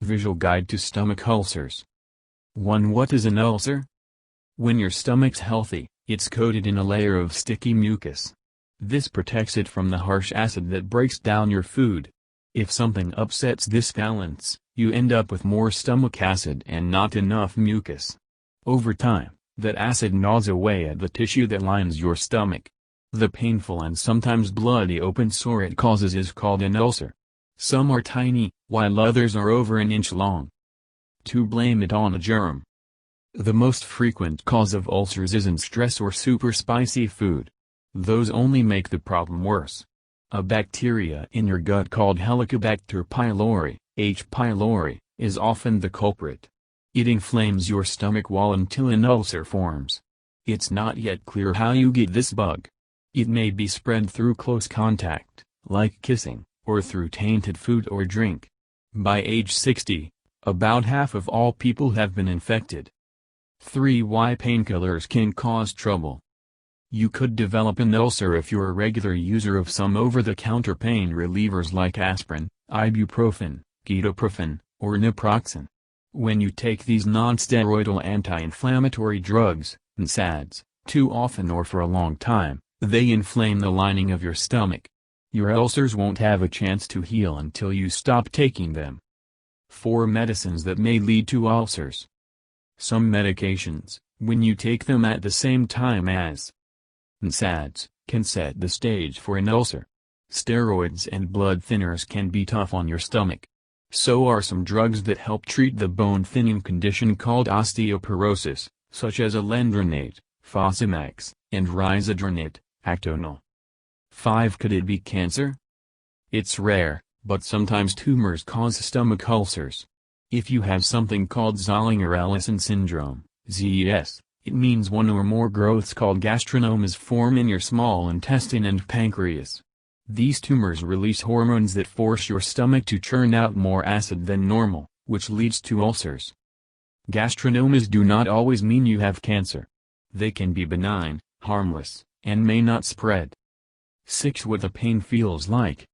Visual Guide to Stomach Ulcers. 1. What is an ulcer? When your stomach's healthy, it's coated in a layer of sticky mucus. This protects it from the harsh acid that breaks down your food. If something upsets this balance, you end up with more stomach acid and not enough mucus. Over time, that acid gnaws away at the tissue that lines your stomach. The painful and sometimes bloody open sore it causes is called an ulcer. Some are tiny, while others are over an inch long. To blame it on a germ. The most frequent cause of ulcers isn't stress or super spicy food. Those only make the problem worse. A bacteria in your gut called Helicobacter pylori, H. pylori, is often the culprit. It inflames your stomach wall until an ulcer forms. It's not yet clear how you get this bug. It may be spread through close contact, like kissing, or through tainted food or drink. By age 60, about half of all people have been infected. 3. Why painkillers can cause trouble. You could develop an ulcer if you're a regular user of some over-the-counter pain relievers like aspirin, ibuprofen, ketoprofen, or naproxen. When you take these non-steroidal anti-inflammatory drugs, NSAIDs, too often or for a long time, they inflame the lining of your stomach. Your ulcers won't have a chance to heal until you stop taking them. 4. Medicines that may lead to ulcers. Some medications, when you take them at the same time as NSAIDs, can set the stage for an ulcer. Steroids and blood thinners can be tough on your stomach. So are some drugs that help treat the bone-thinning condition called osteoporosis, such as alendronate, Fosamax, and risodronate, Actonol. 5. Could it be cancer? It's rare, but sometimes tumors cause stomach ulcers. If you have something called Zollinger-Ellison syndrome, ZES, it means one or more growths called gastrinomas form in your small intestine and pancreas. These tumors release hormones that force your stomach to churn out more acid than normal, which leads to ulcers. Gastrinomas do not always mean you have cancer. They can be benign, harmless, and may not spread. 6. What the pain feels like.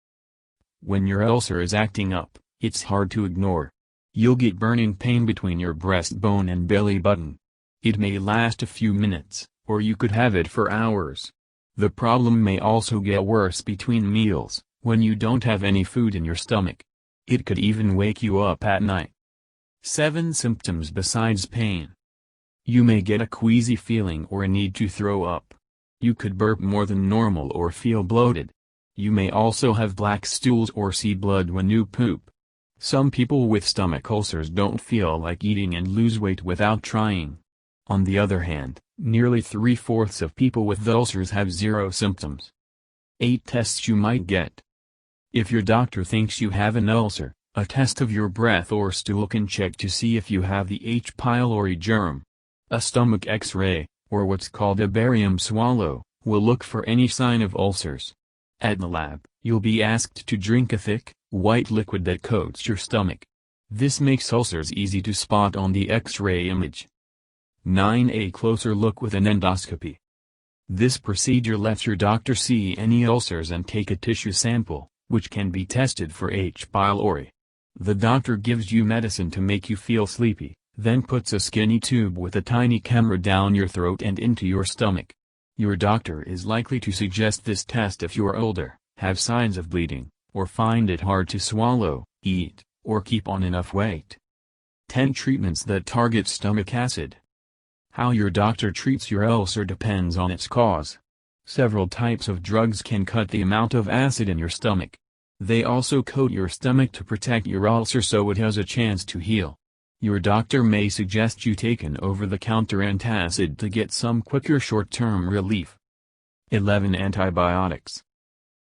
When your ulcer is acting up, it's hard to ignore. You'll get burning pain between your breastbone and belly button. It may last a few minutes, or you could have it for hours. The problem may also get worse between meals, when you don't have any food in your stomach. It could even wake you up at night. 7. Symptoms besides pain. You may get a queasy feeling or a need to throw up. You could burp more than normal or feel bloated. You may also have black stools or see blood when you poop. Some people with stomach ulcers don't feel like eating and lose weight without trying. On the other hand, nearly 3/4 of people with ulcers have zero symptoms. 8. Tests you might get. If your doctor thinks you have an ulcer, a test of your breath or stool can check to see if you have the H. pylori germ. A stomach X-ray, or what's called a barium swallow, will look for any sign of ulcers. At the lab, you'll be asked to drink a thick, white liquid that coats your stomach. This makes ulcers easy to spot on the X-ray image. 9. A closer look with an endoscopy. This procedure lets your doctor see any ulcers and take a tissue sample, which can be tested for H. pylori. The doctor gives you medicine to make you feel sleepy, then puts a skinny tube with a tiny camera down your throat and into your stomach. Your doctor is likely to suggest this test if you're older, have signs of bleeding, or find it hard to swallow, eat, or keep on enough weight. 10. Treatments that target stomach acid. How your doctor treats your ulcer depends on its cause. Several types of drugs can cut the amount of acid in your stomach. They also coat your stomach to protect your ulcer so it has a chance to heal. Your doctor may suggest you take an over-the-counter antacid to get some quicker short-term relief. 11. Antibiotics.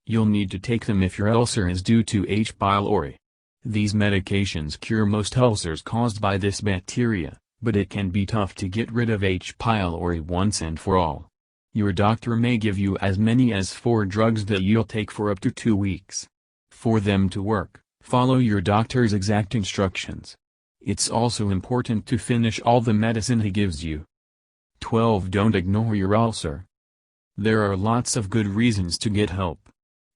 You'll need to take them if your ulcer is due to H. pylori. These medications cure most ulcers caused by this bacteria, but it can be tough to get rid of H. pylori once and for all. Your doctor may give you as many as 4 drugs that you'll take for up to 2 weeks. For them to work, follow your doctor's exact instructions. It's also important to finish all the medicine he gives you. 12. Don't ignore your ulcer. There are lots of good reasons to get help.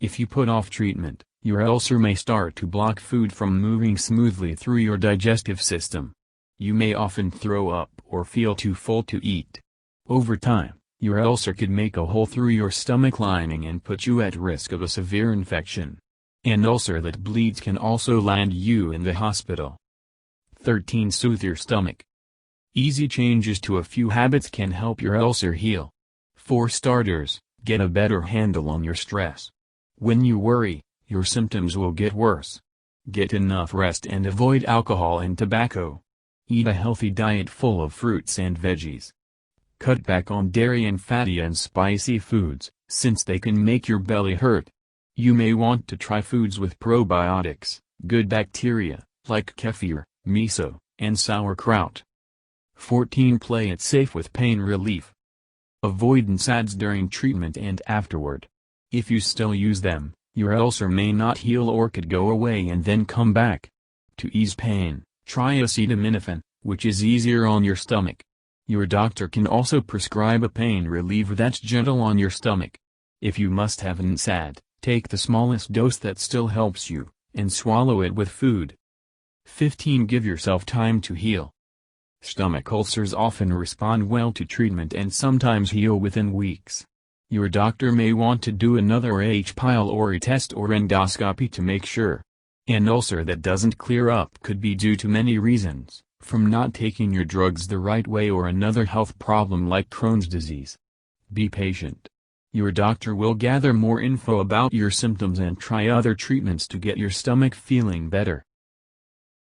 If you put off treatment, Your ulcer may start to block food from moving smoothly through your digestive system. You may often throw up or feel too full to eat. Over time, your ulcer could make a hole through your stomach lining and put you at risk of a severe infection. An ulcer that bleeds can also land you in the hospital. 13. Soothe your stomach. Easy changes to a few habits can help your ulcer heal. For starters, get a better handle on your stress. When you worry, your symptoms will get worse. Get enough rest and avoid alcohol and tobacco. Eat a healthy diet full of fruits and veggies. Cut back on dairy and fatty and spicy foods, since they can make your belly hurt. You may want to try foods with probiotics, good bacteria, like kefir, miso, and sauerkraut. 14. Play it safe with pain relief. Avoid NSAIDs during treatment and afterward. If you still use them, your ulcer may not heal or could go away and then come back. To ease pain, try acetaminophen, which is easier on your stomach. Your doctor can also prescribe a pain reliever that's gentle on your stomach. If you must have an NSAID, take the smallest dose that still helps you, and swallow it with food. 15. Give yourself time to heal. Stomach ulcers often respond well to treatment and sometimes heal within weeks. Your doctor may want to do another pylori test or endoscopy to make sure. An ulcer that doesn't clear up could be due to many reasons, from not taking your drugs the right way or another health problem like Crohn's disease. Be patient. Your doctor will gather more info about your symptoms and try other treatments to get your stomach feeling better.